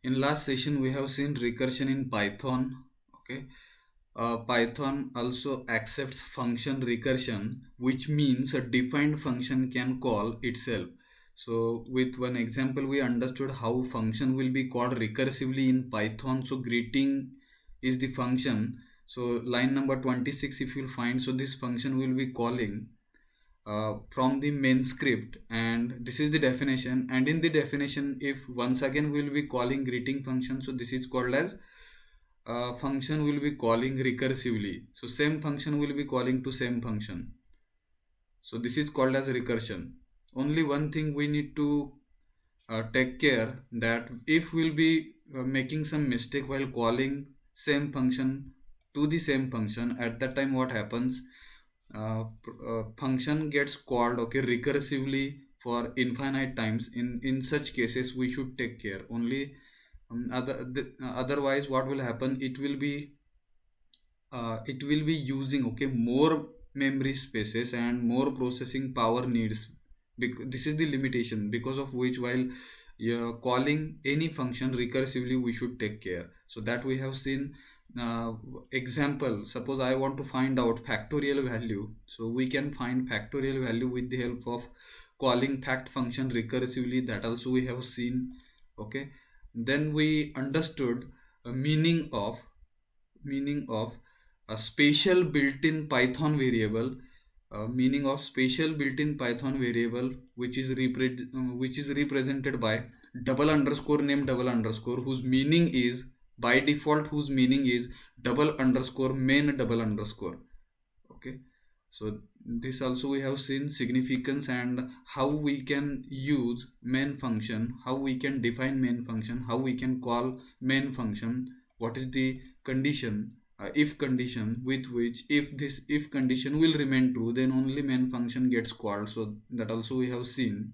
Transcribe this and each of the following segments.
In last session, we have seen recursion in Python. Okay, Python also accepts function recursion, which means a defined function can call itself. So, with one example, we understood how function will be called recursively in Python. So, greeting is the function. So, line number 26, if you'll find, so this function will be calling from the main script, and this is the definition. And in the definition, if once again we will be calling greeting function, so this is called as function will be calling recursively, so same function will be calling to same function, so this is called as recursion. Only one thing we need to take care that if we'll be making some mistake while calling same function to the same function, at that time what happens, function gets called, okay, recursively for infinite times. In such cases we should take care only. Otherwise what will happen, it will be using, okay, more memory spaces and more processing power needs, because this is the limitation because of which while you're calling any function recursively we should take care. So that we have seen. uh, Example, suppose I want to find out factorial value, so we can find factorial value with the help of calling fact function recursively, that also we have seen. Okay, then we understood a meaning of a special built-in Python variable, meaning of special built-in Python variable, which is represented by double underscore name double underscore, whose meaning is by default, whose meaning is double underscore main double underscore. Okay, so this also we have seen significance and how we can use main function, how we can define main function, how we can call main function, what is the condition, if condition with which if this if condition will remain true, then only main function gets called. So that also we have seen.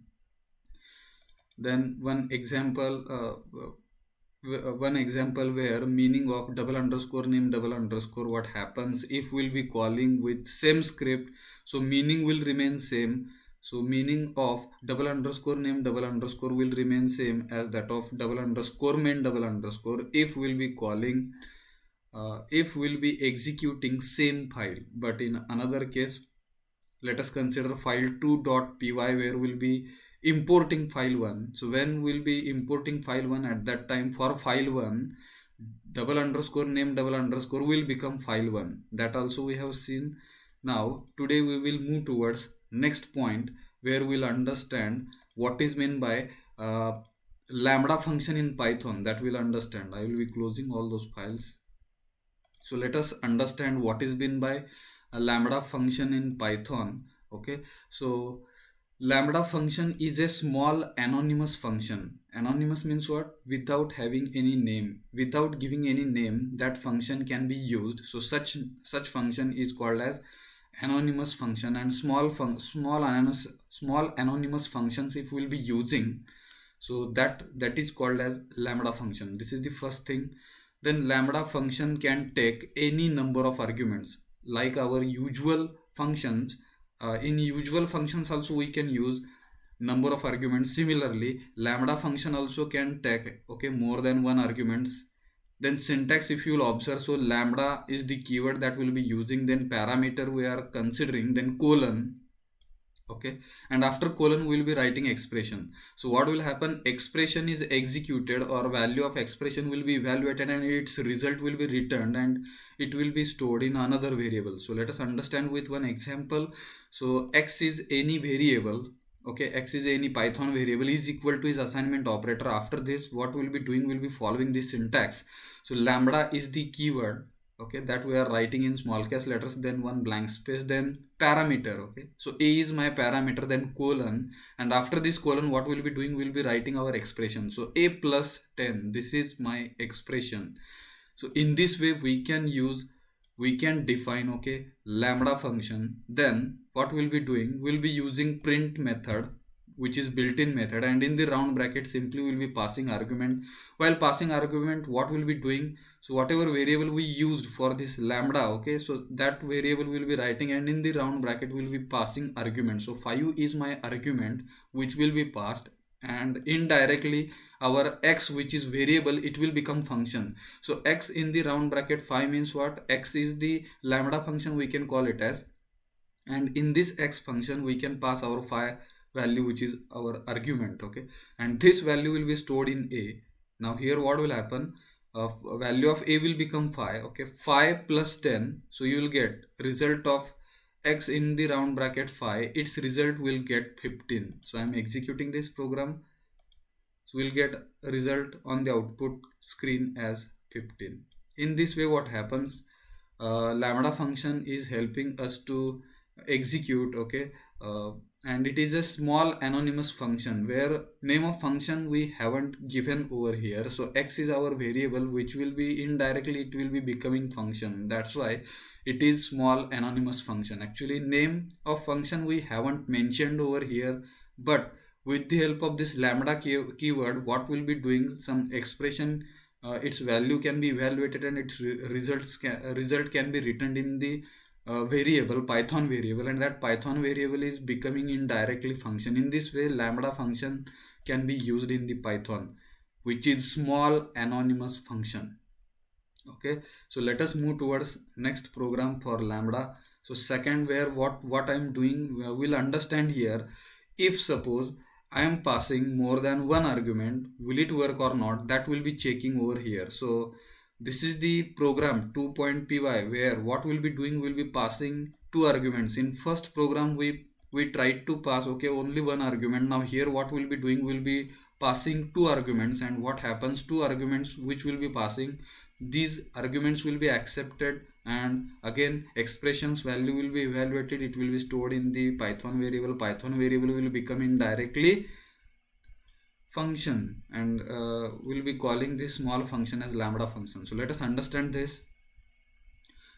Then one example where meaning of double underscore name double underscore, what happens if we'll be calling with same script, so meaning will remain same. So meaning of double underscore name double underscore will remain same as that of double underscore main double underscore if we'll be calling, if we'll be executing same file. But in another case, let us consider file2.py where we'll be importing file 1. So when we'll be importing file 1, at that time for file 1 double underscore name double underscore will become file 1. That also we have seen. Now today we will move towards next point where we'll understand what is meant by lambda function in Python. That we'll understand. I will be closing all those files. So let us understand what is meant by a lambda function in Python. Okay, so lambda function is a small anonymous function. Anonymous means what? Without having any name, without giving any name, that function can be used. So such function is called as anonymous function. And small anonymous functions if we'll be using, so that is called as lambda function. This is the first thing. Then lambda function can take any number of arguments like our usual functions. In usual functions also we can use number of arguments. Similarly, lambda function also can take, okay, more than one arguments. Then syntax, if you will observe, so lambda is the keyword that we'll be using, then parameter we are considering, then colon. Okay, and after colon we will be writing expression. So what will happen, expression is executed or value of expression will be evaluated and its result will be returned and it will be stored in another variable. So let us understand with one example. So x is any variable, okay, x is any Python variable is equal to his assignment operator. After this what we'll be doing, will be following this syntax. So lambda is the keyword, okay, that we are writing in small case letters, then one blank space, then parameter. Okay, so a is my parameter, then colon, and after this colon what we'll be doing, we'll be writing our expression. So a plus 10, this is my expression. So in this way we can define, okay, lambda function. Then what we'll be doing, we'll be using print method, which is built-in method, and in the round bracket simply we'll be passing argument. While passing argument, what we'll be doing, so whatever variable we used for this lambda, okay, so that variable will be writing, and in the round bracket we'll be passing argument. So 5 is my argument which will be passed. and indirectly our x, which is variable, it will become function. So x in the round bracket phi means what? X is the lambda function, we can call it as, and in this x function we can pass our phi value, which is our argument. Okay, and this value will be stored in a. Now here what will happen, value of a will become phi. Okay, phi plus 10, so you will get result of x in the round bracket phi, its result will get 15. So I am executing this program, so we'll get a result on the output screen as 15. In this way what happens, lambda function is helping us to execute. Okay, and it is a small anonymous function where name of function we haven't given over here. So x is our variable, which will be indirectly it will be becoming function. That's why it is small anonymous function. Actually name of function we haven't mentioned over here, but with the help of this lambda keyword, what will be doing, some expression, its value can be evaluated and its result can be written in the variable, python variable, and that python variable is becoming indirectly function. In this way lambda function can be used in the python, which is small anonymous function. Okay, so let us move towards next program for lambda. So second, where what I'm doing, we'll understand here. If suppose I am passing more than one argument, will it work or not, that will be checking over here. So this is the program 2.py, where what we'll be doing, will be passing two arguments. In first program we tried to pass, okay, only one argument. Now here what we'll be doing, will be passing two arguments, and what happens, two arguments which will be passing, these arguments will be accepted, and again expressions value will be evaluated, it will be stored in the python variable. Python variable will become indirectly function, and we'll be calling this small function as lambda function. So let us understand this.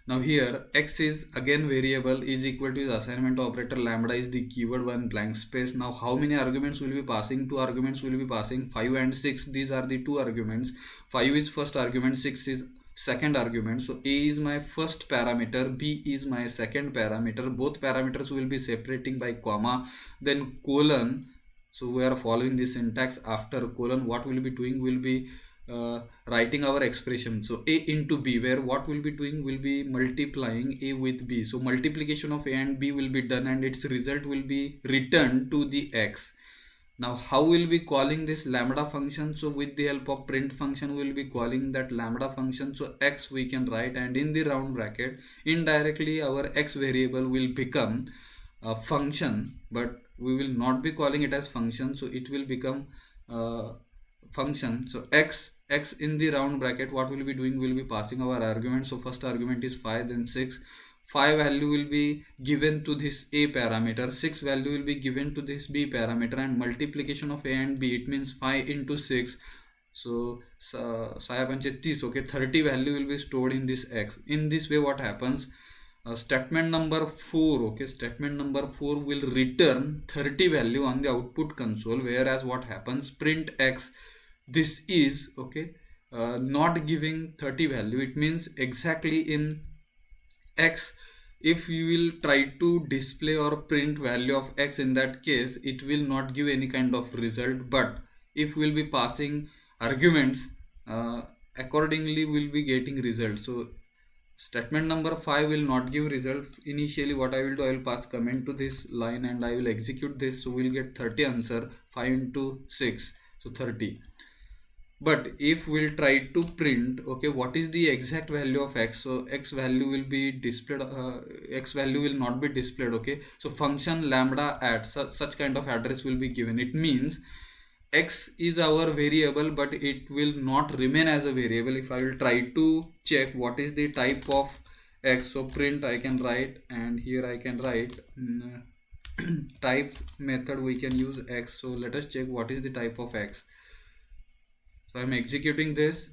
Now here x is again variable, is equal to the assignment operator, lambda is the keyword, one blank space. Now how many arguments will be passing? Two arguments will be passing, 5 and 6. These are the two arguments. 5 is first argument, 6 is second argument. So a is my first parameter, b is my second parameter. Both parameters will be separating by comma, then colon. So we are following this syntax. After colon, what we'll be doing, will be writing our expression. So a into b, where what we'll be doing, will be multiplying a with b. So multiplication of a and b will be done, and its result will be returned to the x. Now how we'll be calling this lambda function? So with the help of print function we'll be calling that lambda function. So x we can write, and in the round bracket indirectly our x variable will become a function, but we will not be calling it as function, so it will become function. So x in the round bracket, what we'll be doing, will be passing our argument. So first argument is 5, then 6. 5 value will be given to this a parameter, 6 value will be given to this b parameter, and multiplication of a and b, it means 5 into 6. So 30, okay, 30 value will be stored in this x. In this way what happens, statement number 4, okay, statement number 4 will return 30 value on the output console, whereas what happens, print x, this is, okay, not giving 30 value. It means exactly in x, if you will try to display or print value of x, in that case it will not give any kind of result, but if we'll be passing arguments, accordingly we'll be getting results. So statement number 5 will not give result. Initially what I will do, I will pass comment to this line and I will execute this, so we'll get 30 answer, 5 into 6, so 30. But if we'll try to print, okay, what is the exact value of x, so x value will be displayed, x value will not be displayed. Okay, so function lambda at such kind of address will be given. It means x is our variable, but it will not remain as a variable. If I will try to check what is the type of x, so print I can write, and here I can write type method we can use x. So let us check what is the type of x. So I'm executing this.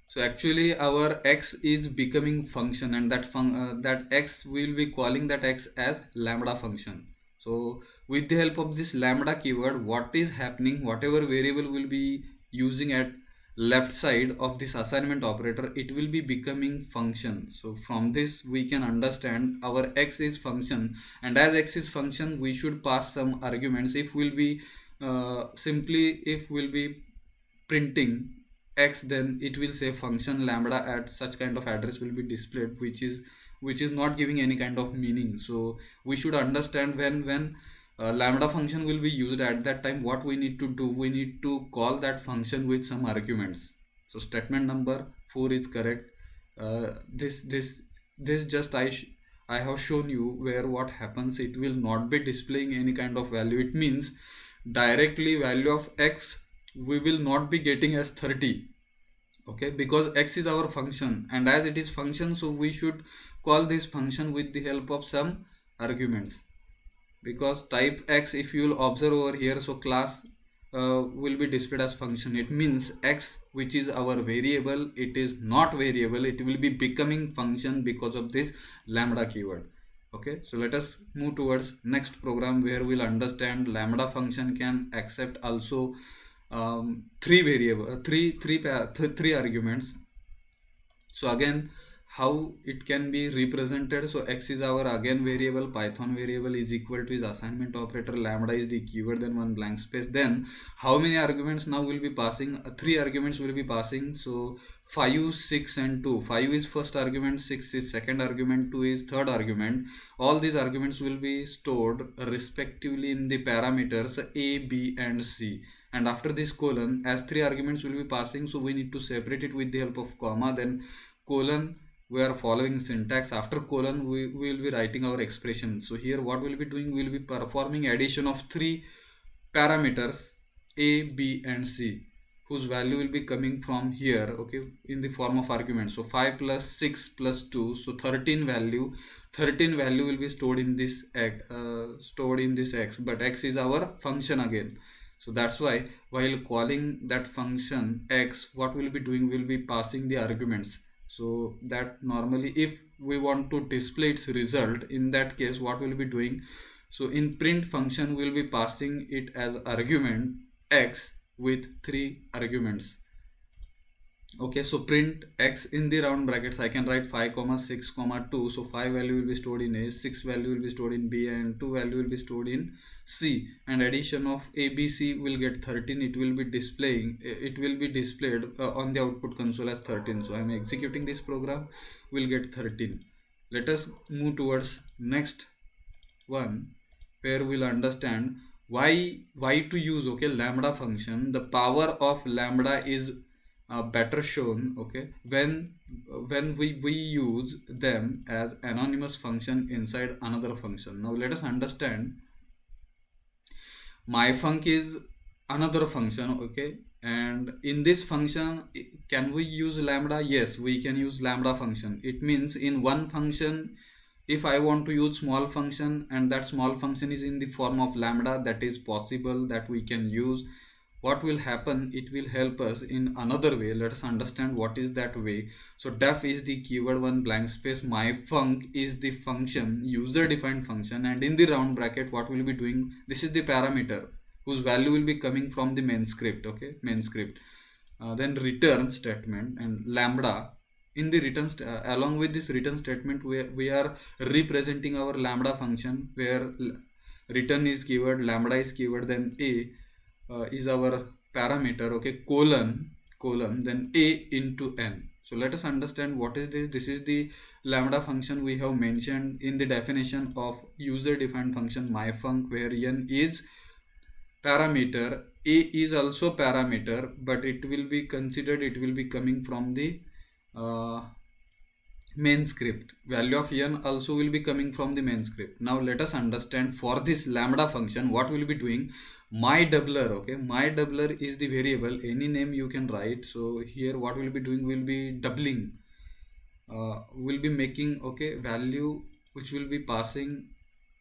So actually our x is becoming function, and that x will be calling that x as lambda function. So with the help of this lambda keyword, what is happening, whatever variable will be using at left side of this assignment operator, it will be becoming function. So from this we can understand our x is function, and as x is function we should pass some arguments. If we'll be simply if we'll be printing x, then it will say function lambda at such kind of address will be displayed, which is not giving any kind of meaning. So we should understand when lambda function will be used at that time, what we need to do, we need to call that function with some arguments. So statement number 4 is correct. This just I have shown you where what happens, it will not be displaying any kind of value. It means directly value of x we will not be getting as 30, okay, because x is our function, and as it is function, so we should call this function with the help of some arguments. Because type x, if you will observe over here, so class will be displayed as function. It means x, which is our variable, it is not variable, it will be becoming function because of this lambda keyword. Okay, so let us move towards next program where we'll understand lambda function can accept also three arguments. So again, how it can be represented, so x is our again variable, python variable is equal to is assignment operator, lambda is the keyword, then one blank space. Then how many arguments now will be passing? Three arguments will be passing. So 5, 6 and 2. 5 is first argument, 6 is second argument, 2 is third argument. All these arguments will be stored respectively in the parameters a, b and c, and after this colon, as three arguments will be passing, so we need to separate it with the help of comma, then colon. We are following syntax. After colon, we will be writing our expression. So here what we'll be doing, we'll be performing addition of three parameters a, b and c, whose value will be coming from here, okay, in the form of argument. So 5 plus 6 plus 2, so 13 value will be stored in this x, but x is our function again. So that's why while calling that function x, what we'll be doing, we'll be passing the arguments. So that normally if we want to display its result, in that case what we'll be doing, so in print function we'll be passing it as argument x with three arguments. Okay, so print x in the round brackets, I can write 5 comma 6 comma 2. So 5 value will be stored in a, 6 value will be stored in b, and 2 value will be stored in c, and addition of a, b, c will get 13. It will be displayed on the output console as 13. So I am executing this program, will get 13. Let us move towards next one where we'll understand why to use, okay, lambda function. The power of lambda is better shown, okay, when we use them as anonymous function inside another function. Now let us understand, myfunc is another function, okay, and in this function can we use lambda? Yes, we can use lambda function. It means in one function, if I want to use small function and that small function is in the form of lambda, that is possible, that we can use. What will happen, it will help us in another way. Let us understand what is that way. So def is the keyword, one blank space, myfunc is the function, user defined function, and in the round bracket what we'll be doing, this is the parameter whose value will be coming from the main script, okay, main script. Then return statement and lambda. In the return along with this return statement, we are representing our lambda function, where return is keyword, lambda is keyword, then a is our parameter, okay, colon, then a into n. So let us understand what is this. This is the lambda function we have mentioned in the definition of user defined function myfunc, where n is parameter, a is also parameter, but it will be considered, it will be coming from the main script. Value of n also will be coming from the main script. Now let us understand, for this lambda function what we'll be doing, my doubler, okay, my doubler is the variable, any name you can write. So here what we'll be doing, will be doubling, we'll be making, okay, value which will be passing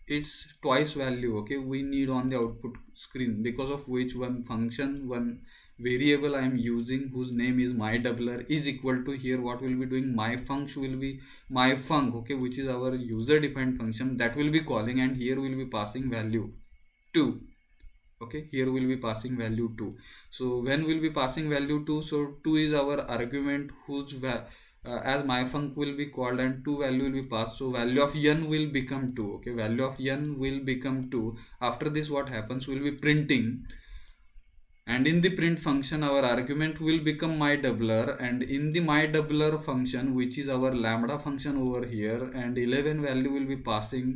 its twice value, okay, we need on the output screen, because of which one function, one variable I am using whose name is my doubler is equal to, here what will be doing, myfunc will be myfunc, okay, which is our user defined function, that will be calling, and here will be passing value 2. Okay, here we'll be passing value 2. So when we'll be passing value 2, so 2 is our argument whose as myfunc will be called, and 2 value will be passed. So value of n will become 2, okay, value of n will become 2. After this what happens, we'll be printing and in the print function our argument will become my doubler, and in the my doubler function, which is our lambda function over here, and 11 value will be passing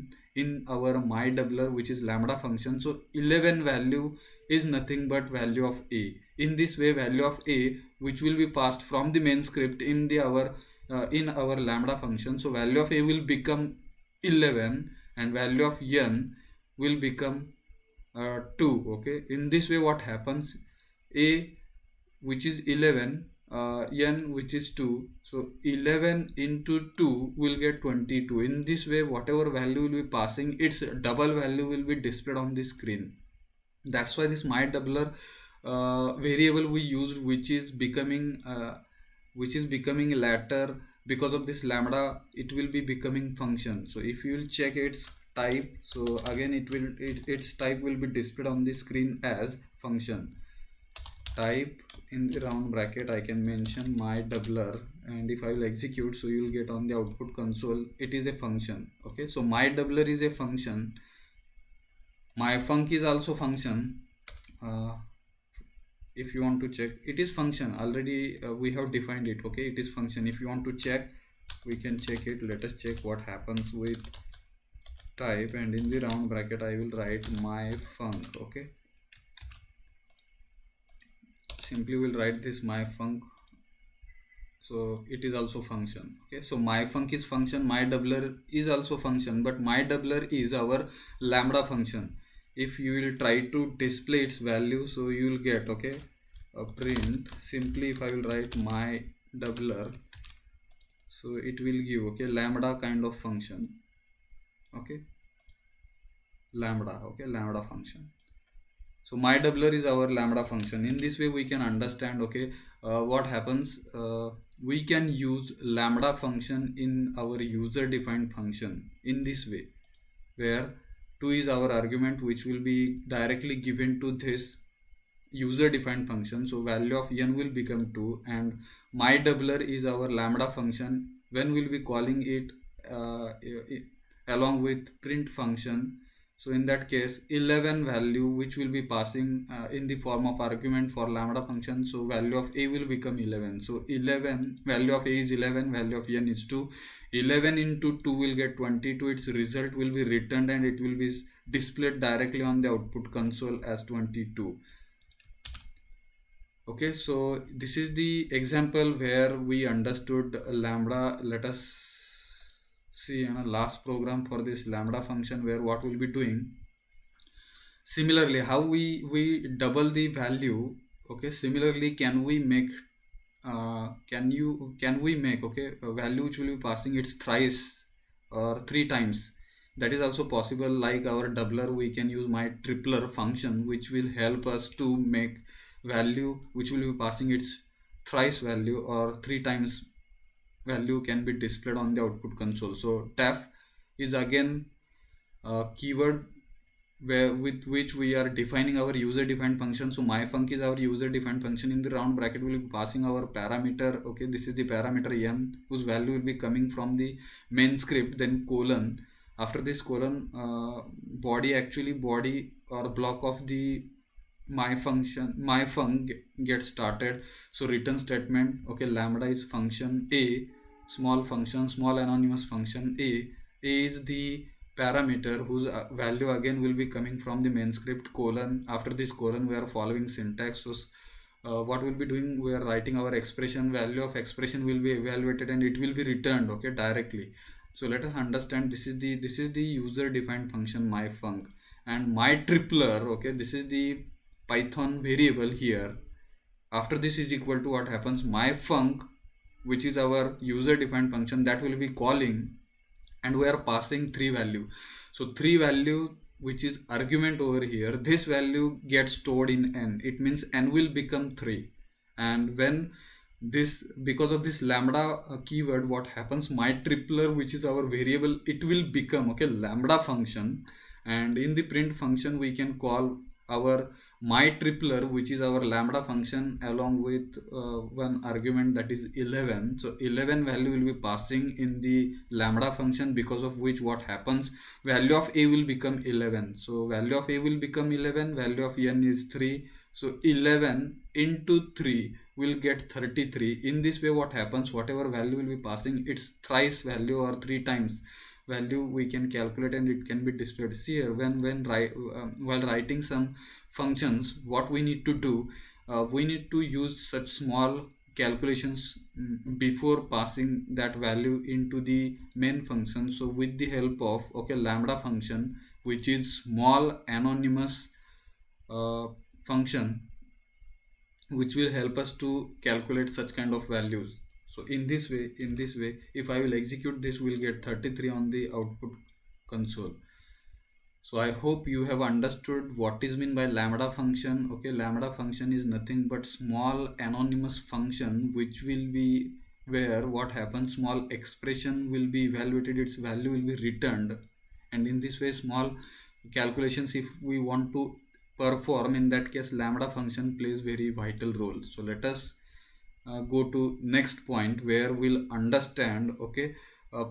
in our my doubler, which is lambda function. So 11 value is nothing but value of a. In this way, value of a, which will be passed from the main script in the in our lambda function, so value of a will become 11 and value of n will become 2. Okay, in this way what happens, a which is 11, n which is 2, so 11 into 2 will get 22. In this way, whatever value will be passing, its double value will be displayed on the screen. That's why this my doubler variable we used, which is becoming later, because of this lambda it will be becoming function. So if you will check its type, so again its type will be displayed on the screen as function. Type in the round bracket I can mention my doubler, and if I will execute, so you will get on the output console it is a function. Okay, so my doubler is a function, my func is also function. If you want to check, it is function already, we have defined it. Okay, it is function. If you want to check, we can check it. Let us check what happens with type, and in the round bracket I will write my func. Okay, simply will write this my func, so it is also function. Okay, so my func is function, my doubler is also function, but my doubler is our lambda function. If you will try to display its value, so you will get, okay, a print, simply if I will write my doubler, so it will give, okay, lambda kind of function. Okay, lambda, okay, lambda function. So my doubler is our lambda function. In this way we can understand, okay, what happens, we can use lambda function in our user defined function in this way, where 2 is our argument which will be directly given to this user defined function, so value of n will become 2, and my doubler is our lambda function. When we'll be calling it along with print function, so in that case 11 value which will be passing in the form of argument for lambda function, so value of a will become 11. So 11, value of a is 11, value of n is 2, 11 into 2 will get 22, its result will be returned and it will be displayed directly on the output console as 22. Okay, so this is the example where we understood lambda. Let us see a last program for this lambda function, where what we'll be doing. Similarly, how we double the value. Okay, similarly, can we make okay, a value which will be passing its thrice or 3 times? That is also possible. Like our doubler, we can use my tripler function, which will help us to make value which will be passing its thrice value or 3 times value can be displayed on the output console. So taf is again a keyword with which we are defining our user defined function. So my func is our user defined function. In the round bracket we will be passing our parameter. Okay, this is the parameter m, whose value will be coming from the main script, then colon. After this colon, body or block of the my func gets started. So return statement, okay, lambda is function a, small function, small anonymous function a is the parameter whose value again will be coming from the main script, colon. After this colon we are following syntax. So what we'll be doing, we are writing our expression, value of expression will be evaluated and it will be returned, okay, directly. So let us understand, this is the user defined function my func, and my tripler, okay, this is the Python variable here. After this is equal to, what happens, my func, which is our user defined function, that will be calling, and we are passing 3 value. So 3 value which is argument over here, this value gets stored in n. It means n will become 3, and when this, because of this lambda keyword, what happens, my tripler, which is our variable, it will become, okay, lambda function, and in the print function we can call our my tripler, which is our lambda function, along with one argument, that is 11. So 11 value will be passing in the lambda function, because of which what happens, value of a will become 11. So value of a will become 11, value of n is 3, So 11 into 3 will get 33. In this way, what happens, whatever value will be passing, its thrice value or 3 times value we can calculate, and it can be displayed. See here, while writing some functions, what we need to do, we need to use such small calculations before passing that value into the main function. So with the help of lambda function, which is small anonymous uh, function, which will help us to calculate such kind of values. So in this way, if I will execute this, we'll get 33 on the output console. So I hope you have understood what is meant by lambda function. Okay, lambda function is nothing but small anonymous function which will be, where what happens, small expression will be evaluated, its value will be returned, and in this way small calculations if we want to perform, in that case lambda function plays very vital role. So let us go to next point where we'll understand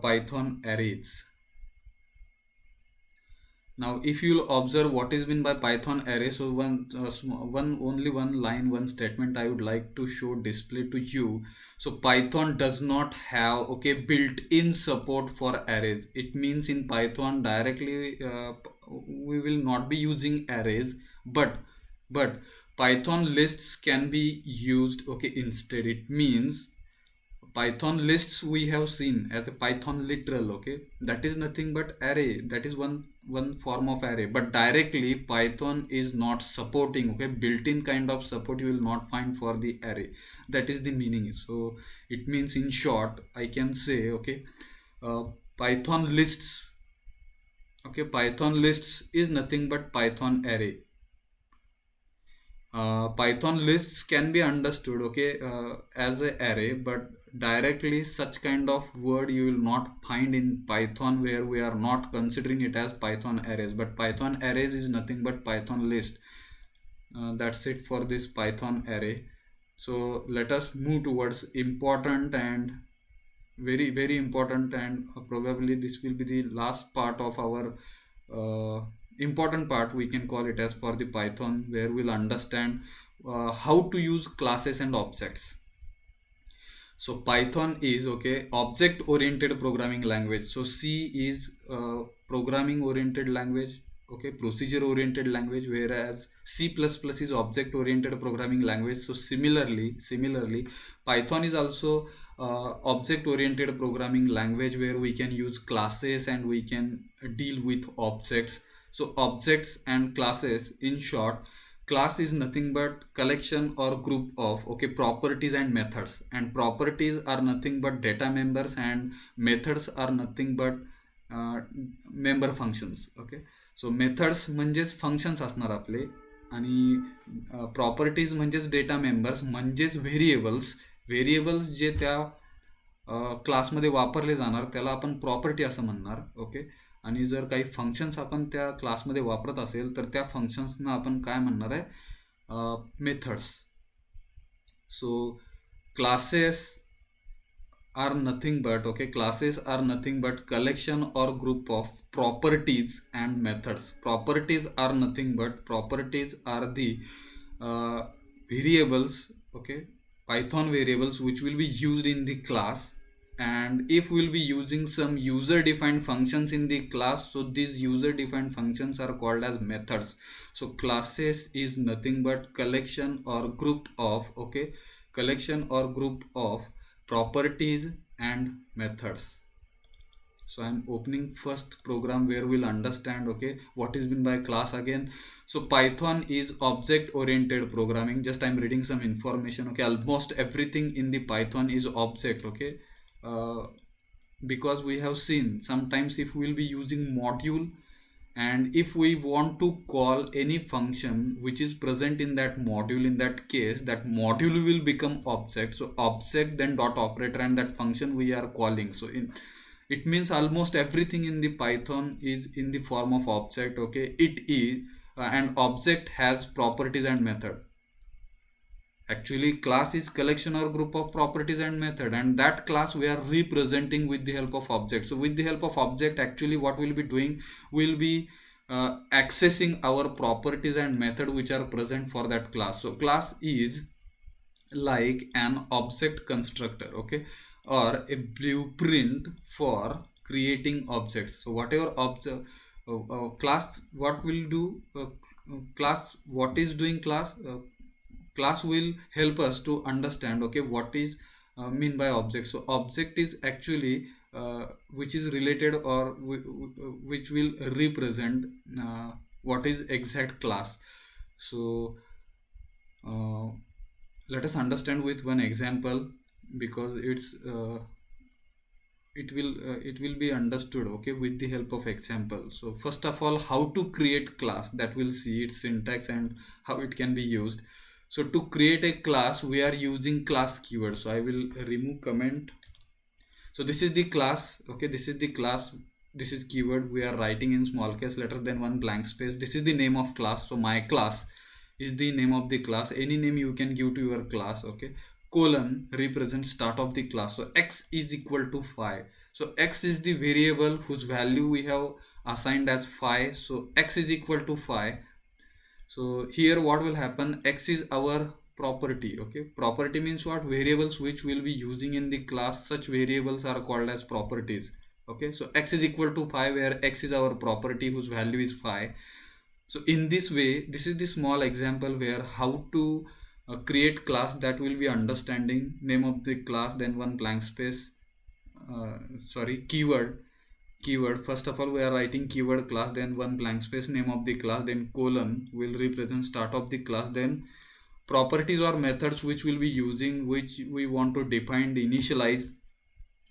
Python arrays. Now, if you'll observe what is meant by Python array, so one line, one statement I would like to show display to you. So Python does not have built-in support for arrays. It means in Python directly we will not be using arrays, but Python lists can be used instead. It means Python lists we have seen as a Python literal, that is nothing but array, that is one form of array, but directly Python is not supporting built-in kind of support you will not find for the array. That is the meaning. So it means, in short, I can say uh, Python lists Python lists is nothing but Python array. Python lists can be understood as a array, but directly such kind of word you will not find in Python, where we are not considering it as Python arrays, but Python arrays is nothing but Python list. That's it for this Python array. So let us move towards important and very very important, and probably this will be the last part of our important part, we can call it as, for the Python, where we'll understand how to use classes and objects. So Python is object oriented programming language. So C is programming oriented language, procedure oriented language, whereas C++ is object oriented programming language. So similarly Python is also object oriented programming language, where we can use classes and we can deal with objects. So objects and classes, in short, class is nothing but collection or group of properties and methods, and properties are nothing but data members, and methods are nothing but member functions. So methods म्हणजेच functions असणार आपले, आणि properties म्हणजेच data members, म्हणजेच variables जे त्या क्लासमध्ये वापरले जाणार त्याला आपण प्रॉपर्टी असं म्हणणार. आणि जर काही फंक्शन्स आपण त्या क्लासमध्ये वापरत असेल तर त्या फंक्शन्सना आपण काय म्हणणार आहे, methods. So classes are nothing but collection or group of properties and methods. Properties are nothing but the variables, Python variables, which will be used in the class. And if we'll be using some user defined functions in the class, so these user defined functions are called as methods. So classes is nothing but collection or group of properties and methods. So I'm opening first program where we'll understand what is meant by class again. So Python is object oriented programming. Just I'm reading some information. Almost everything in the Python is object. Because we have seen sometimes if we'll be using module, and if we want to call any function which is present in that module, in that case that module will become object. So object, then dot operator, and that function we are calling. So it means almost everything in the Python is in the form of object. It is and object has properties and method. Actually class is collection or group of properties and method, and that class we are representing with the help of object. So with the help of object, actually what we'll be doing, we'll be accessing our properties and method which are present for that class. So class is like an object constructor, okay, or a blueprint for creating objects. So whatever object class what will do, class what is doing class will help us to understand, okay, what is mean by object. So object is actually which is related or which will represent what is exact class. So uh, let us understand with one example, because it will be understood, okay, with the help of example. So first of all, how to create class, that will see its syntax and how it can be used. So to create a class we are using class keyword. So I will remove comment. So this is the class, okay, this is the class, this is keyword, we are writing in small case letters, then one blank space. This is the name of class, so my class is the name of the class, any name you can give to your class, okay. Colon represents start of the class, so x is equal to 5. So x is the variable whose value we have assigned as 5, so x is equal to 5. So here what will happen, x is our property, okay. Property means what, variables which we'll be using in the class, such variables are called as properties, okay. So x is equal to 5, where x is our property whose value is 5. So in this way, this is the small example where how to create class, that will be understanding name of the class, then one blank space, sorry, keyword. First of all we are writing keyword class, then one blank space, name of the class, then colon will represent start of the class, then properties or methods which we'll be using, which we want to define, initialize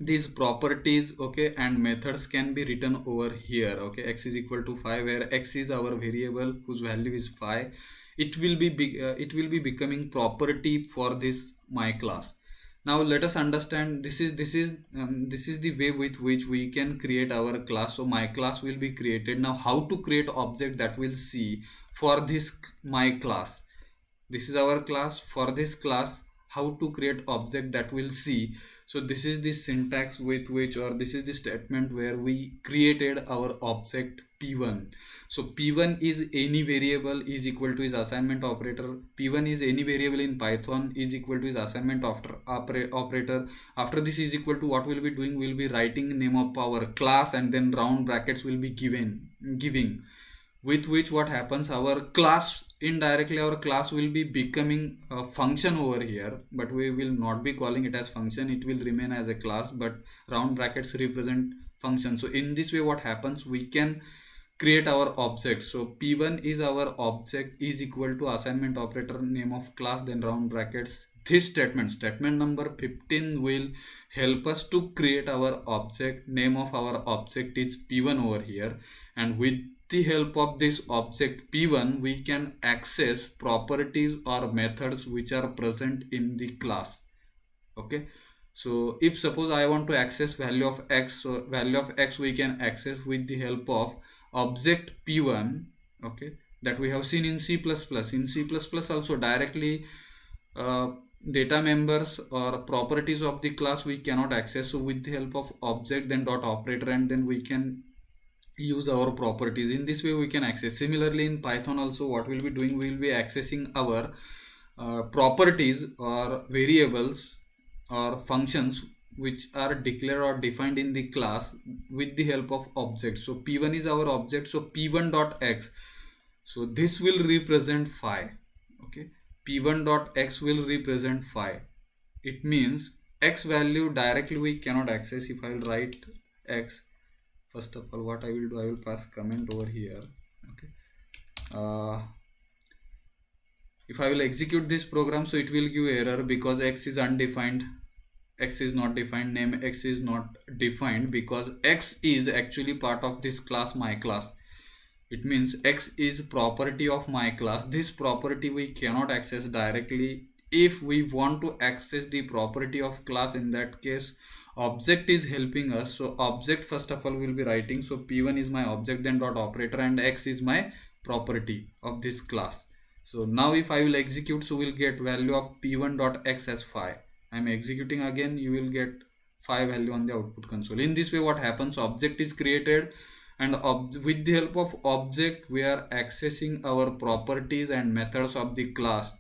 these properties, okay, and methods can be written over here, okay. X is equal to 5, where x is our variable whose value is 5. It will be it will be becoming property for this my class. Now let us understand, this is the way with which we can create our class. So my class will be created. Now how to create object, that will see for this my class. This is our class, for this class how to create object, that will see. So this is the syntax with which, or this is the statement where we created our object p1. So p1 is any variable is equal to his assignment operator. P1 is any variable in Python is equal to his assignment after operator. After this is equal to, what we'll be doing, we'll be writing name of our class, and then round brackets will be giving, with which what happens, our class, indirectly our class will be becoming a function over here, but we will not be calling it as function, it will remain as a class, but round brackets represent function. So in this way what happens, we can create our object. So p1 is our object is equal to assignment operator, name of class, then round brackets. This statement number 15 will help us to create our object. Name of our object is p1 over here, and with the help of this object p1 we can access properties or methods which are present in the class, okay. So if suppose I want to access value of x, so value of x we can access with the help of object p1, okay, that we have seen in C++. In C++ also directly data members or properties of the class we cannot access. So with the help of object, then dot operator, and then we can use our properties. In this way we can access. Similarly in Python also, what we'll be doing, we'll be accessing our properties or variables or functions which are declared or defined in the class with the help of objects. So p1 is our object, so p1 dot x, so this will represent 5, okay. p1 dot x will represent 5. It means x value directly we cannot access. If I will write x, first of all what I will do, I will pass comment over here, okay. If I will execute this program, so it will give error because x is undefined, x is not defined, name x is not defined, because x is actually part of this class my class. It means x is property of my class. This property we cannot access directly. If we want to access the property of class, in that case object is helping us. So object first of all will be writing, so p1 is my object, then dot operator, and x is my property of this class. So now if I will execute, so we'll get value of p1 dot x as 5. I'm executing again, you will get 5 value on the output console. In this way what happens, object is created, and with the help of object we are accessing our properties and methods of the class,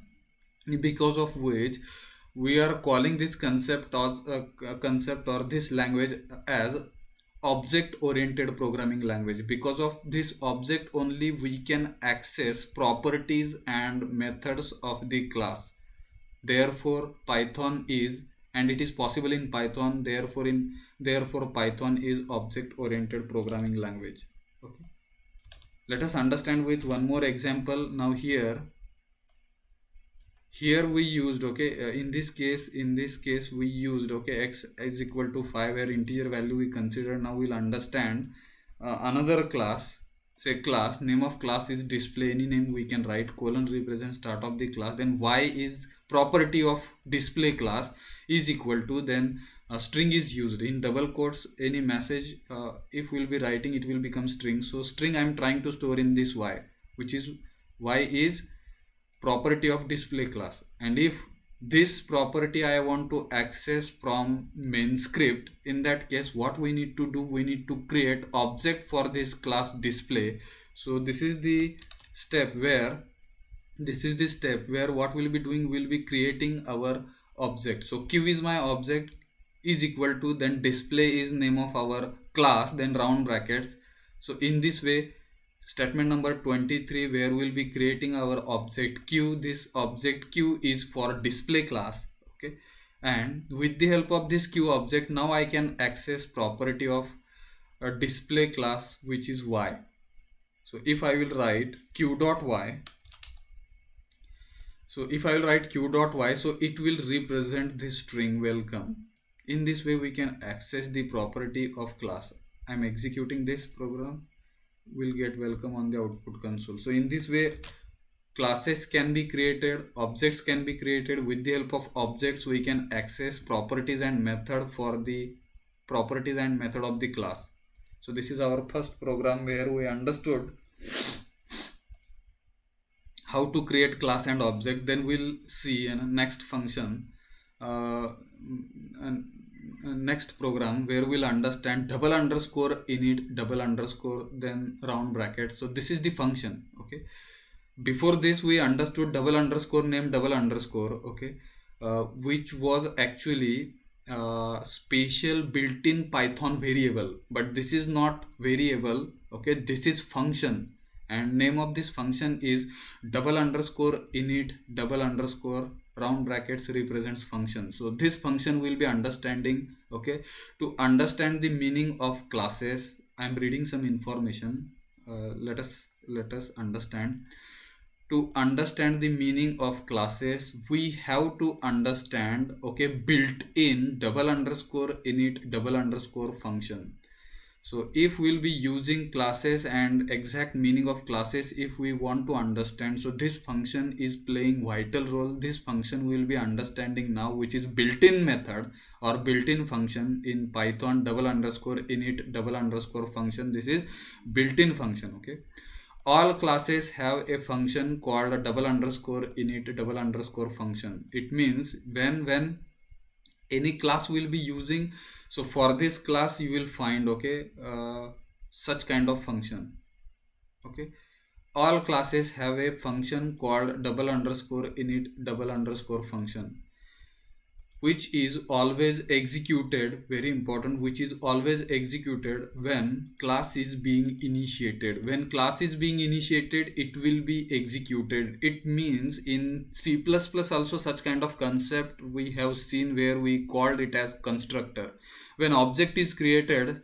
because of which we are calling this concept as a concept or this language as object oriented programming language. Because of this object only we can access properties and methods of the class. Therefore Python is, and it is possible in Python, therefore Python is object oriented programming language. Okay, let us understand with one more example. Now here we used, okay, in this case we used, okay, x is equal to 5, where integer value we consider. Now we'll understand another class. Say class name of class is display, any name we can write, colon represents start of the class, then y is property of display class is equal to, then a string is used in double quotes. Any message if we'll be writing, it will become string. So string I'm trying to store in this y, which is y is property of display class. And if this property I want to access from main script, in that case what we need to do, we need to create object for this class display. So this is the step where what we'll be doing, we'll be creating our object. So q is my object, is equal to, then display is name of our class, then round brackets. So in this way, statement number 23, where we'll be creating our object q, this object q is for display class. Okay, and with the help of this q object, now I can access property of a display class, which is y. So if I will write q dot y, so it will represent this string welcome. In this way we can access the property of class. I'm executing this program, will get welcome on the output console. So in this way classes can be created, objects can be created. With the help of objects we can access properties and method for the properties and method of the class. So this is our first program where we understood how to create class and object. Then we'll see in next function next program where we'll understand double underscore init, double underscore, then round brackets. So this is the function. Okay, before this we understood double underscore name, double underscore, okay, which was actually special built-in Python variable, but this is not variable. Okay, this is function, and name of this function is double underscore init, double underscore, round brackets represents function. So this function will be understanding. Okay, to understand the meaning of classes, I'm reading some information. Let us understand. To understand the meaning of classes, we have to understand, okay, built-in double underscore init, double underscore function. So if we'll be using classes and exact meaning of classes, if we want to understand, so this function is playing vital role. This function will be understanding now, which is built-in method or built-in function in Python. Double underscore init, double underscore function, this is built-in function. Okay, all classes have a function called a double underscore init, double underscore function. It means when any class will be using, so for this class you will find, okay, such kind of function. Okay, all classes have a function called double underscore init, double underscore function, which is always executed, very important, which is always executed when class is being initiated. When class is being initiated, it will be executed. It means in C++ also such kind of concept we have seen, where we called it as constructor. When object is created,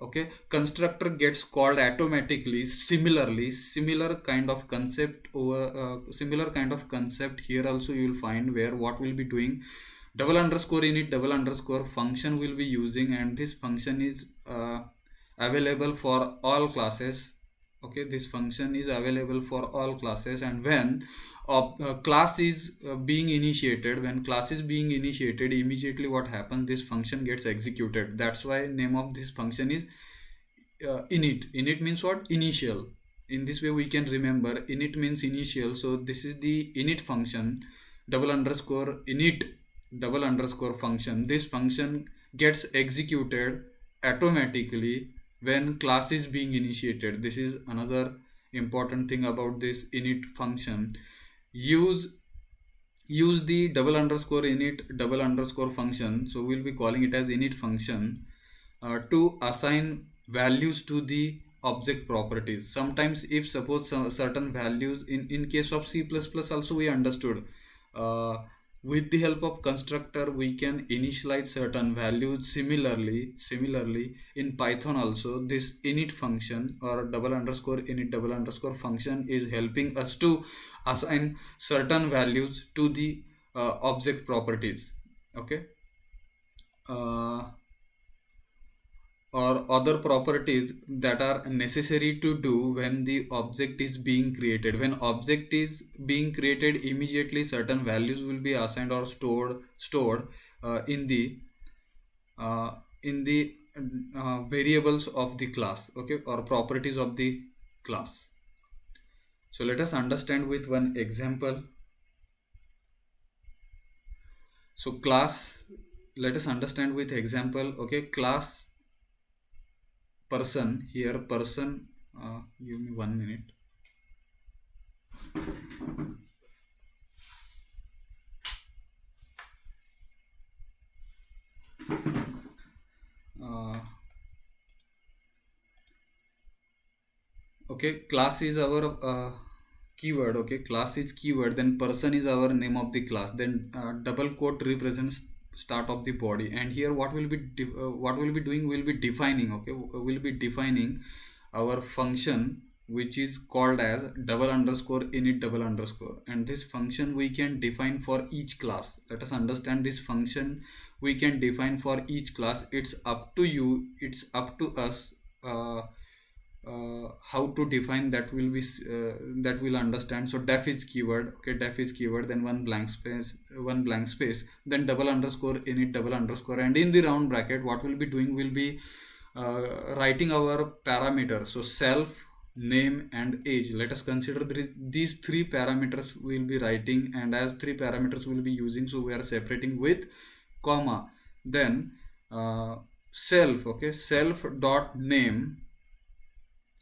okay, constructor gets called automatically. Similarly, similar kind of concept here also you will find, where what will be doing, double underscore init, double underscore function will be using, and this function is available for all classes. Okay, this function is available for all classes, and when class is being initiated, when class is being initiated, immediately what happens, this function gets executed. That's why name of this function is init. Init means what? Initial. In this way we can remember, init means initial. So this is the init function, double underscore init, double underscore function. This function gets executed automatically when class is being initiated. This is another important thing about this init function. use use the double underscore init double underscore function, so we'll be calling it as init function, to assign values to the object properties. Sometimes if suppose certain values, in case of C++ also we understood, uh, with the help of constructor we can initialize certain values. Similarly in Python also, this init function or double underscore init double underscore function is helping us to assign certain values to the object properties. Okay. uh, or other properties that are necessary to do when the object is being created. When object is being created, immediately certain values will be assigned or stored uh, in the uh, in the variables of the class, okay, or properties of the class. So let us understand with one example. So class, let us understand with example. Okay, class person, here person, give me 1 minute. uh, okay, class is our keyword. Okay, class is keyword, then person is our name of the class, then double quote represents start of the body. And here what will be what will be doing, will be defining. Okay, will be defining our function, which is called as double underscore init double underscore. And this function we can define for each class. Let us understand this function we can define for each class. It's up to you, it's up to us, how to define. That will be that will understand. So def is keyword. Okay, def is keyword, then one blank space, then double underscore init double underscore. And in the round bracket what we'll be doing will be writing our parameters. So self, name and age. Let us consider these three parameters we'll be writing, and as three parameters we'll be using, so we are separating with comma. Then self, okay, self dot name.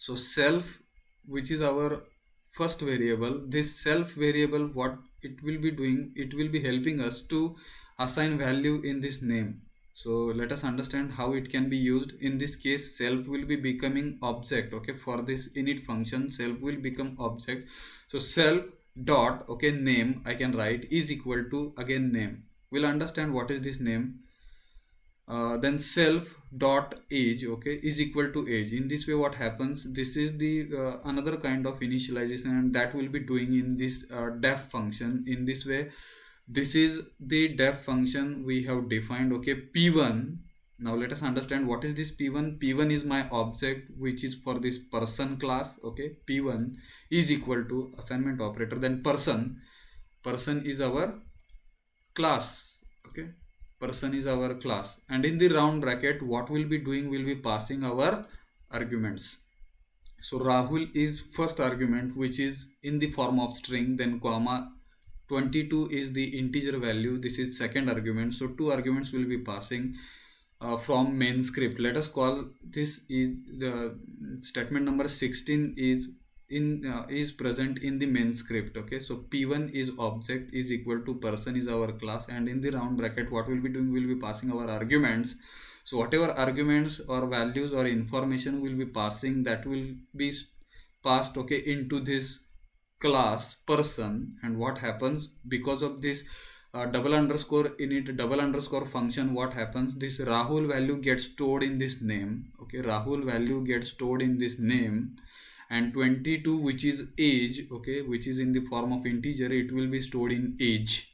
So self, which is our first variable, this self variable, what it will be doing, it will be helping us to assign value in this name. So let us understand how it can be used. In this case, self will be becoming object. Okay, for this init function, self will become object. So self dot, okay, name I can write is equal to, again, name. We'll understand what is this name. Then self dot age, okay, is equal to age. In this way what happens, this is the another kind of initialization, and that will be doing in this def function. In this way, this is the def function we have defined. Okay, p1. Now let us understand what is this p1. P1 is my object, which is for this person class. Okay, p1 is equal to assignment operator, then person is our class. Okay, person is our class. And in the round bracket what we'll be doing, we'll be passing our arguments. So Rahul is first argument, which is in the form of string, then comma. 22 is the integer value, this is second argument. So two arguments will be passing from main script. Let us call this is the statement number 16 is present in the main script. Okay, so p1 is object is equal to person is our class, and in the round bracket what we'll be doing, we'll be passing our arguments. So whatever arguments or values or information will be passing, that will be passed, okay, into this class person. And what happens because of this double underscore init double underscore function, what happens, this Rahul value gets stored in this name. Okay, Rahul value gets stored in this name, and 22, which is age, okay, which is in the form of integer, it will be stored in age.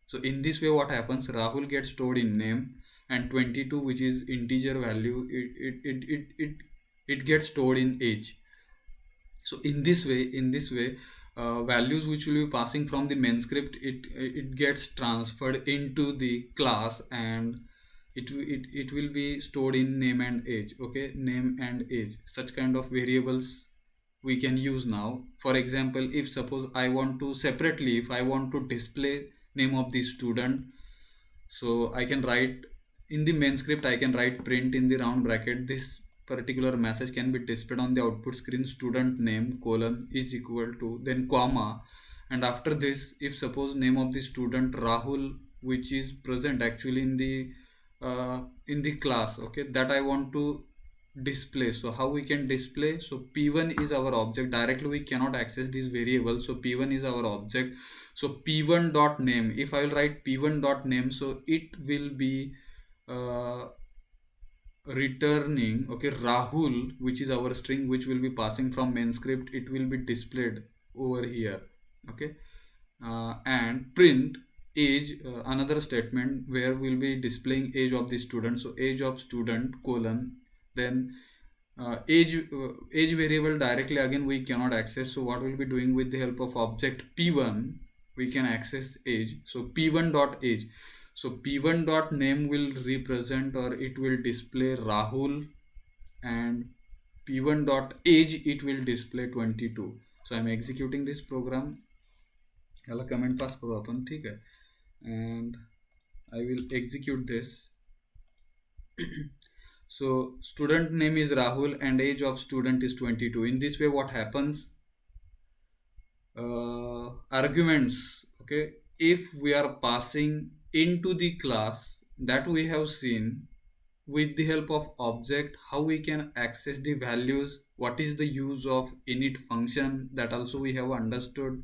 So in this way what happens, Rahul gets stored in name, and 22, which is integer value, it gets stored in age. So in this way values which will be passing from the main script, it gets transferred into the class, and it will be stored in name and age. Okay, name and age, such kind of variables we can use now. For example, if suppose I want to separately, if I want to display name of the student, so I can write in the main script, I can write print in the round bracket this particular message can be displayed on the output screen. Student name colon is equal to, then comma, and after this, if suppose name of the student Rahul, which is present actually in the class, okay, that I want to display. So how we can display? So p1 is our object. Directly we cannot access this variable, so p1 is our object. So p1 dot name, if I will write p1 dot name, so it will be uh, returning, okay, Rahul, which is our string, which will be passing from main script. It will be displayed over here, okay. And print age, another statement where we'll be displaying age of the student. So age of student colon, then age variable directly again we cannot access. So what we'll be doing, with the help of object p1 we can access age. So p1 dot age, so p1 dot name will represent, or it will display Rahul, and p1 dot age, it will display 22. So I'm executing this program. याला comment pass करू आपण, ठीक आहे, and I will execute this. So student name is Rahul and age of student is 22. In this way what happens, arguments, okay, if we are passing into the class, that we have seen with the help of object how we can access the values, what is the use of init function, that also we have understood.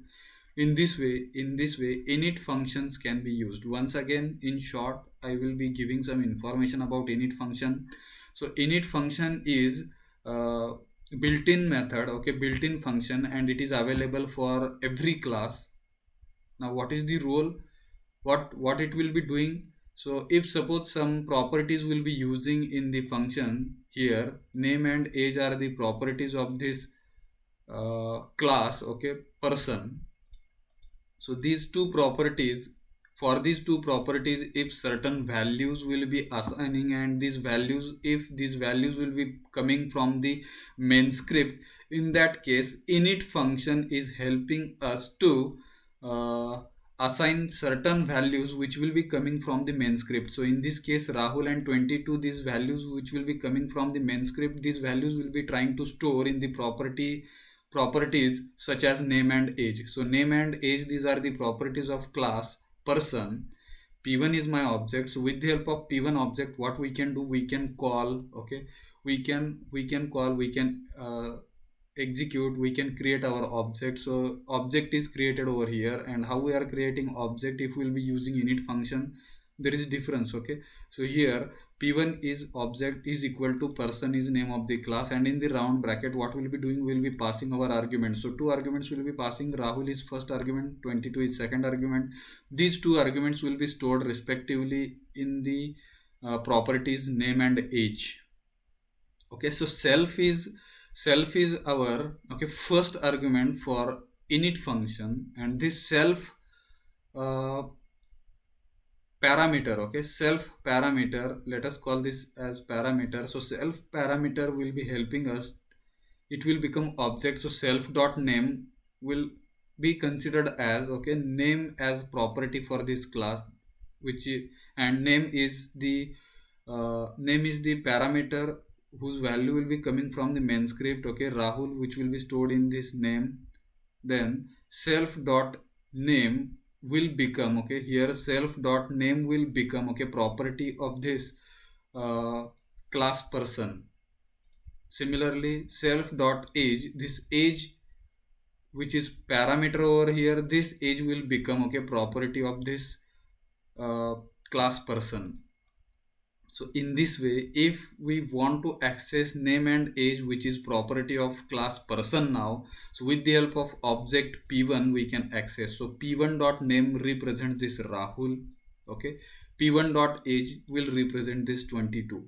In this way init functions can be used. Once again, in short, I will be giving some information about init function. So init function is built-in method, okay, built-in function, and it is available for every class. Now what is the role, what it will be doing? So if suppose some properties will be using in the function, here name and age are the properties of this class, okay, person. So these two properties, for these two properties, if certain values will be assigning, and these values, if these values will be coming from the main script, in that case init function is helping us to assign certain values which will be coming from the main script. So in this case Rahul and 22, these values which will be coming from the main script, these values will be trying to store in the properties such as name and age. So name and age, these are the properties of class person. p1 is my object. So with the help of p1 object, what we can do, we can call, okay, we can call, we can execute, we can create our object. So object is created over here, and how we are creating object, if we will be using init function, there is difference, okay. So here p1 is object is equal to person is name of the class, and in the round bracket what we'll be doing, we'll be passing our arguments. So two arguments will be passing. Rahul is first argument, 22 is second argument. These two arguments will be stored respectively in the properties name and age, okay. So self is our, okay, first argument for init function, and this self parameter, okay, self parameter, let us call this as parameter. So self parameter will be helping us, it will become object. So self dot name will be considered as, okay, name as property for this class, which is, and name is the parameter whose value will be coming from the main script, okay, Rahul, which will be stored in this name. Then self dot name will become, okay, here self dot name will become, okay, property of this class person. Similarly self dot age, this age which is parameter over here, this age will become, okay, property of this class person. So in this way, if we want to access name and age, which is property of class person now, so with the help of object p1 we can access. So p1 dot name represents this Rahul, okay, p1 dot age will represent this 22.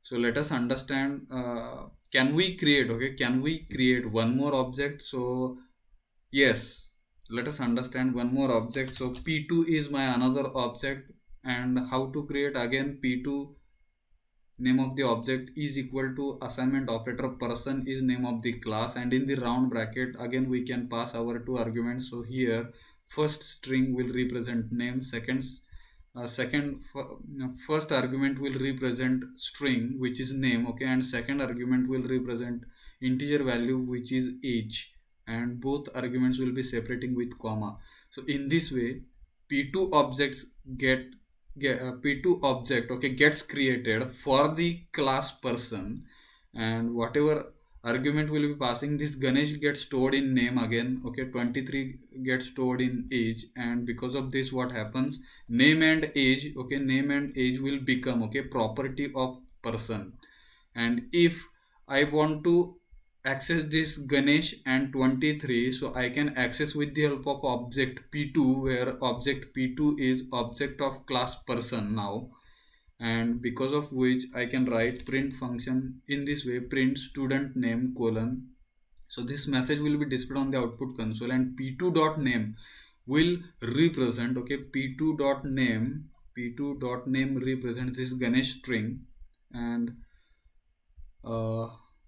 So let us understand, can we create one more object? So yes, let us understand one more object. So p2 is my another object, and how to create, again p2 name of the object is equal to assignment operator person is name of the class, and in the round bracket again we can pass our two arguments. So here first string will represent name, second first argument will represent string, which is name, okay, and second argument will represent integer value, which is age, and both arguments will be separating with comma. So in this way, p2 objects p2 object, okay, gets created for the class person, and whatever argument will be passing, this Ganesh gets stored in name again, okay, 23 gets stored in age, and because of this, what happens, name and age, okay, name and age will become, okay, property of person. And if I want to access this Ganesh and 23, so I can access with the help of object p2, where object p2 is object of class person now, and because of which I can write print function in this way, print student name colon. So this message will be displayed on the output console, and p2 dot name will represent, okay, p2 dot name represents this Ganesh string, and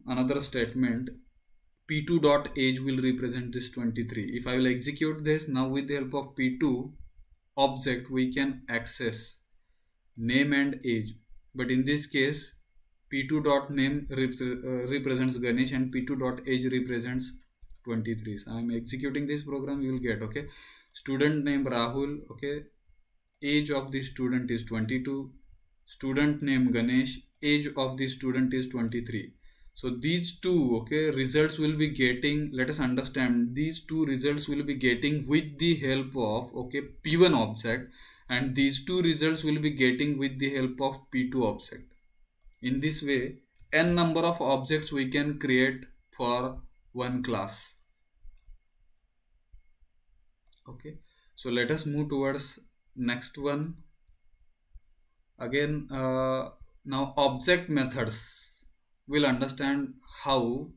another statement, p2 dot age will represent this 23. If I will execute this now, with the help of p2 object, we can access name and age, but in this case p2 dot name represents Ganesh and p2 dot age represents 23. So I am executing this program, you will get, okay, student name Rahul, okay, age of the student is 22, student name Ganesh, age of the student is 23. So these two, okay, results will be getting, let us understand, these two results will be getting with the help of, okay, p1 object, and these two results will be getting with the help of p2 object. In this way, n number of objects we can create for one class. Okay, so let us move towards next one. Again, now object methods, we'll understand how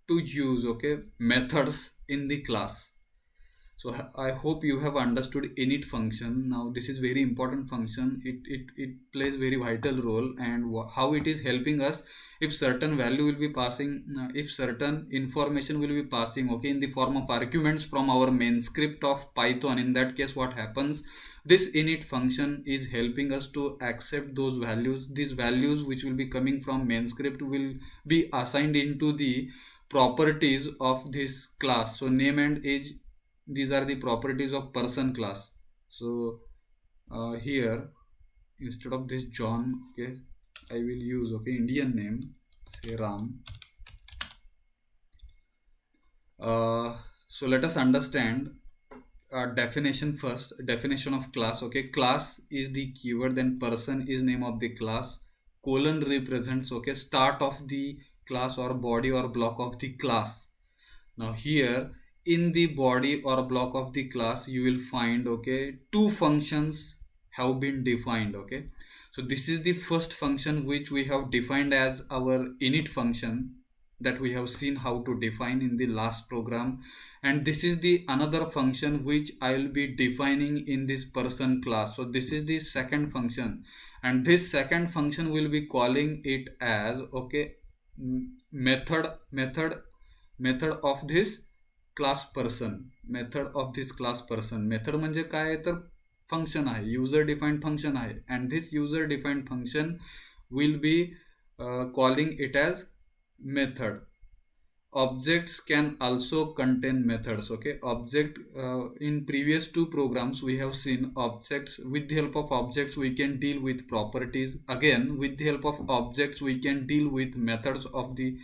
to use, okay, methods in the class. So I hope you have understood init function. Now this is very important function. It plays very vital role, and how it is helping us, if certain value will be passing, if certain information will be passing, okay, in the form of arguments from our main script of Python. In that case, what happens, this init function is helping us to accept those values. These values which will be coming from main script will be assigned into the properties of this class. So name and age, these are the properties of person class. So here, instead of this John, okay, I will use, okay, Indian name, say Ram. So let us understand definition first. Definition of class, okay, class is the keyword, then person is name of the class, colon represents, okay, start of the class or body or block of the class. Now here, in the body or block of the class, you will find, okay, two functions have been defined, okay. So this is the first function which we have defined as our init function, that we have seen how to define in the last program, and this is the another function which I will be defining in this person class. So this is the second function, and this second function will be calling it as, okay, method of this class person. Method of this class person, method म्हणजे काय आहे, तर function आहे, user defined function आहे, and this user defined function will be calling it as method. Objects can also contain methods, okay. Object, in previous two programs we have seen objects. With the help of objects we can deal with properties. Again, with the help of objects we can deal with methods of the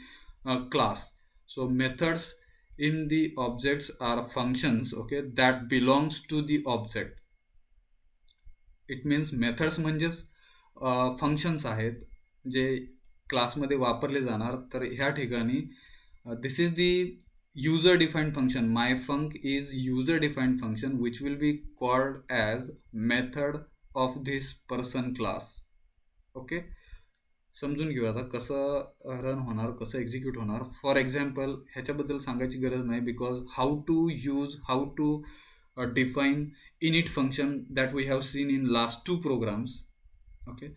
class. So methods in the objects are functions, okay, that belongs to the object. It means methods म्हणजेच functions आहेत जे क्लासमध्ये वापरले जाणार. तर ह्या ठिकाणी this is the user defined function. myfunc is user defined function which will be called as method of this person class. okay, समजून घेऊ आता कसं रन होणार, कसं एक्झिक्यूट होणार. फॉर एक्झाम्पल, ह्याच्याबद्दल सांगायची गरज नाही, because how to define init function that we have seen in last two programs. okay,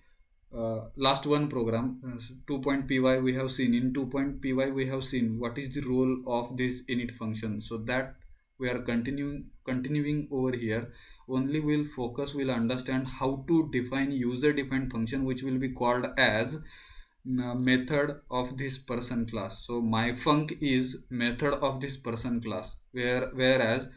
last one program, 2.py, we have seen in 2.py we have seen what is the role of this init function. So that we are continuing over here. Only we'll understand how to define user defined function, which will be called as method of this person class. So my func is method of this person class, whereas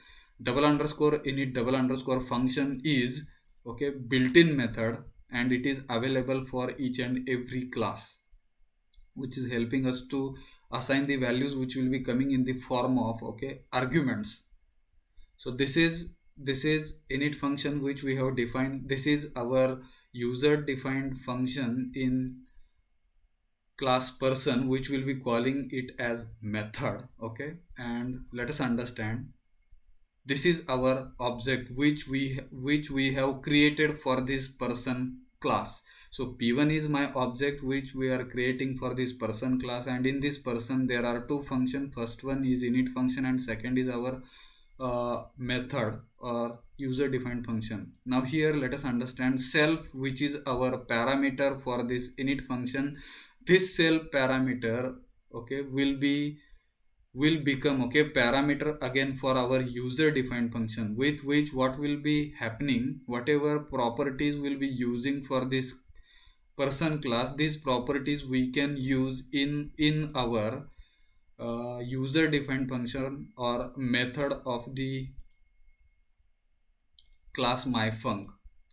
double underscore init double underscore function is okay built-in method, and it is available for each and every class, which is helping us to assign the values which will be coming in the form of okay arguments. So this is init function which we have defined. This is our user defined function in class person, which will be calling it as method. Okay, and let us understand, this is our object which we have created for this person class. So p1 is my object which we are creating for this person class, and in this person there are two functions. First one is init function and second is our method or user defined function. Now here let us understand self, which is our parameter for this init function. This self parameter okay will become okay parameter again for our user defined function, with which what will be happening, whatever properties will be using for this person class, these properties we can use in our user defined function or method of the class myfunc.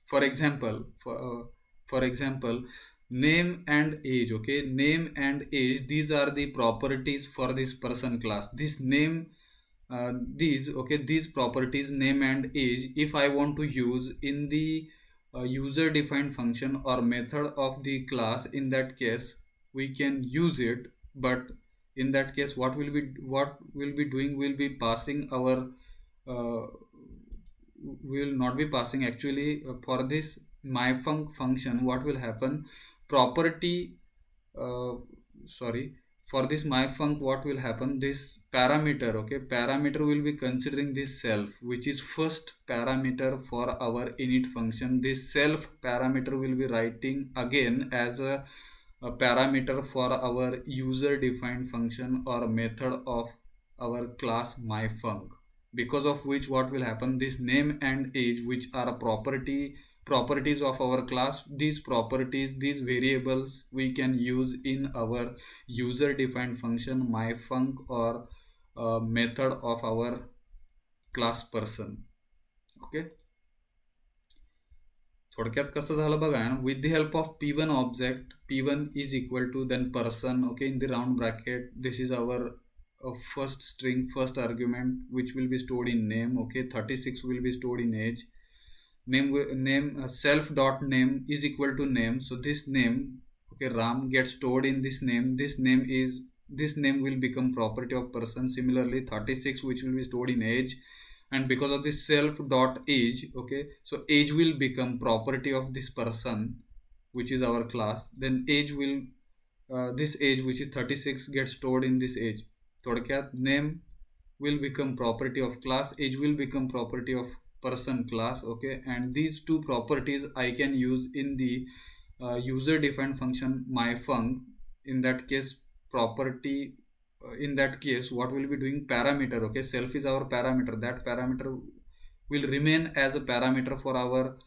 For example, for example, name and age. Okay, name and age, these are the properties for this person class. This name, these properties name and age, if I want to use in the user defined function or method of the class, in that case we can use it. But in that case what we'll be doing, we'll be passing our uh, we will not be passing actually for this myfunc function. What will happen, property uh, sorry, for this myfunc what will happen, this parameter okay parameter will be considering this self, which is first parameter for our init function. This self parameter will be writing again as a parameter for our user defined function or method of our class myfunc, because of which what will happen, this name and age, which are a properties of our class, these properties, these variables we can use in our user defined function myfunc or method of our class person. Okay, थोडक्यात कसं झालं बघा ना, with the help of p1 object, p1 is equal to then person okay in the round bracket, this is our first string, first argument, which will be stored in name. Okay, 36 will be stored in age. Name self dot name is equal to name. So this name okay Ram gets stored in this name. This name will become property of person. Similarly 36, which will be stored in age, and because of this self dot age okay, so age will become property of this person, which is our class. Then age will this age, which is 36, gets stored in this age. थोडक्यात name will become property of class, age will become property of person class. Okay, and these two properties I can use in the user defined function myfunc. In that case property in that case what will be doing, parameter okay, self is our parameter, that parameter will remain as a parameter for our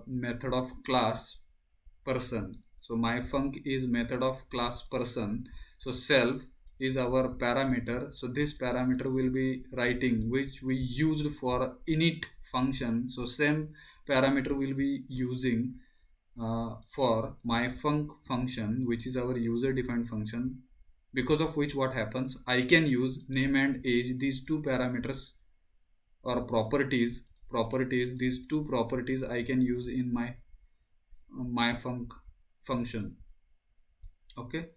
method of class person. So myfunc is method of class person, so self is our parameter. So this parameter will be writing, which we used for init function. So same parameter will be using for myfunc function, which is our user defined function, because of which what happens, I can use name and age, these two parameters or properties, these two properties I can use in my myfunc function. Okay,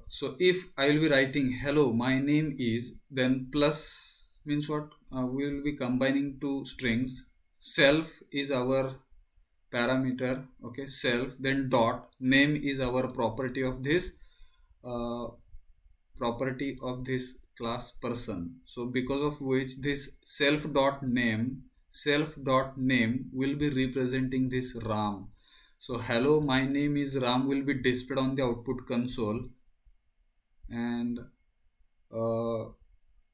so if I will be writing hello my name is, then plus means what, we will be combining two strings. Self is our parameter okay self, then dot name is our property of this uh, class person. So because of which this self dot name will be representing this Ram. So hello my name is Ram will be displayed on the output console, and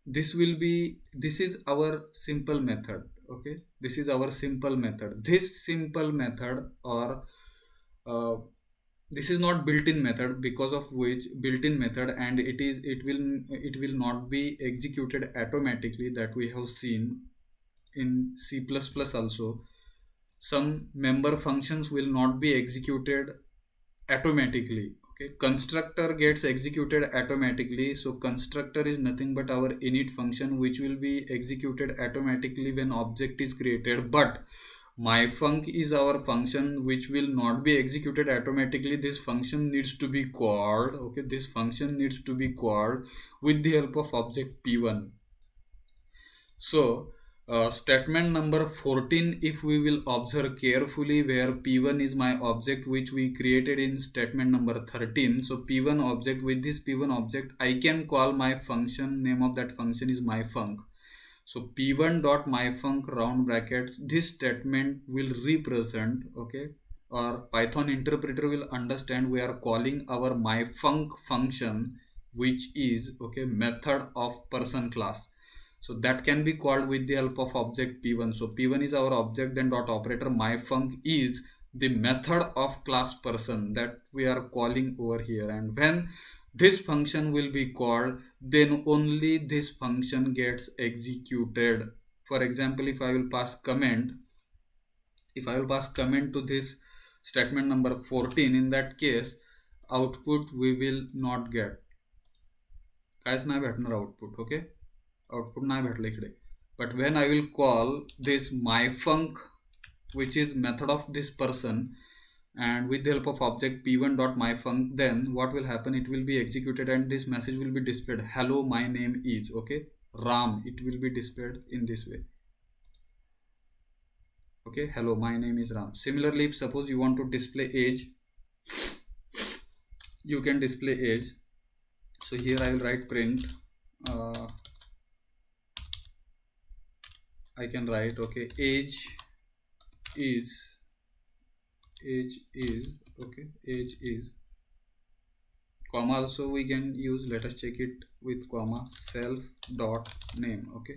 this is our simple method. Okay, this is our simple method. This simple method, or uh, this is not built-in method, because of which built-in method, and it will not be executed automatically, that we have seen in C++ also. Some member functions will not be executed automatically. Okay, constructor gets executed automatically. So constructor is nothing but our init function, which will be executed automatically when object is created. But myfunc is our function which will not be executed automatically. This function needs to be called. Okay, this function needs to be called with the help of object p1. So statement number 14, if we will observe carefully, where p1 is my object which we created in statement number 13. So p1 object, with this p1 object I can call my function. Name of that function is myfunc. So p1 dot myfunc round brackets, this statement will represent, okay, or Python interpreter will understand we are calling our myfunc function, which is, okay, method of person class. So that can be called with the help of object p1. So p1 is our object, then dot operator myfunc is the method of class person that we are calling over here. And when this function will be called, then only this function gets executed. For example, if I will pass comment to this statement number 14, in that case output we will not get. कायच नाही भेटणार output. Okay, output नाही भेटलं इकडे. But when I will call this myfunc, which is method of this person, and with the help of object p1.myfunc, then what will happen, it will be executed and this message will be displayed, hello my name is, okay, Ram. It will be displayed in this way. Okay, hello my name is Ram. Similarly, if suppose you want to display age, you can display age. So here I will write print, I can write, okay, age is, okay, age is, comma also we can use. Let us check it with comma, self dot name. Okay,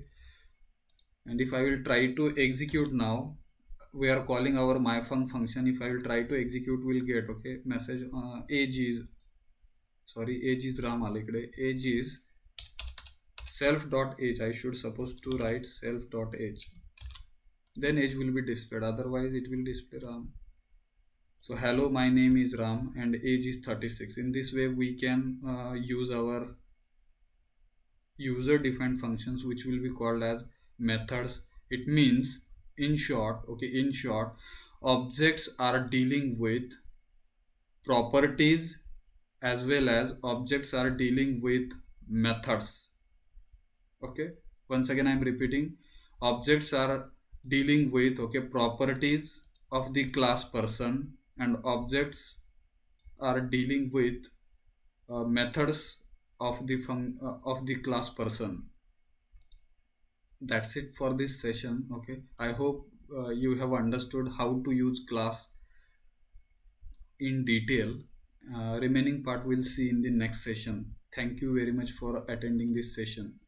and if I will try to execute now, we are calling our myfunc function. If I will try to execute, we'll get, okay, message, age is, sorry, age is Ram alikade, age is self dot age. I should supposed to write self dot age, then age will be displayed, otherwise it will display Ram. So hello my name is Ram and age is 36. In this way we can use our user defined functions, which will be called as methods. It means, in short, okay, in short, objects are dealing with properties as well as objects are dealing with methods. Okay, once again I am repeating, objects are dealing with, okay, properties of the class person, and objects are dealing with methods of the class person. That's it for this session. Okay, I hope you have understood how to use class in detail. Remaining part we'll see in the next session. Thank you very much for attending this session.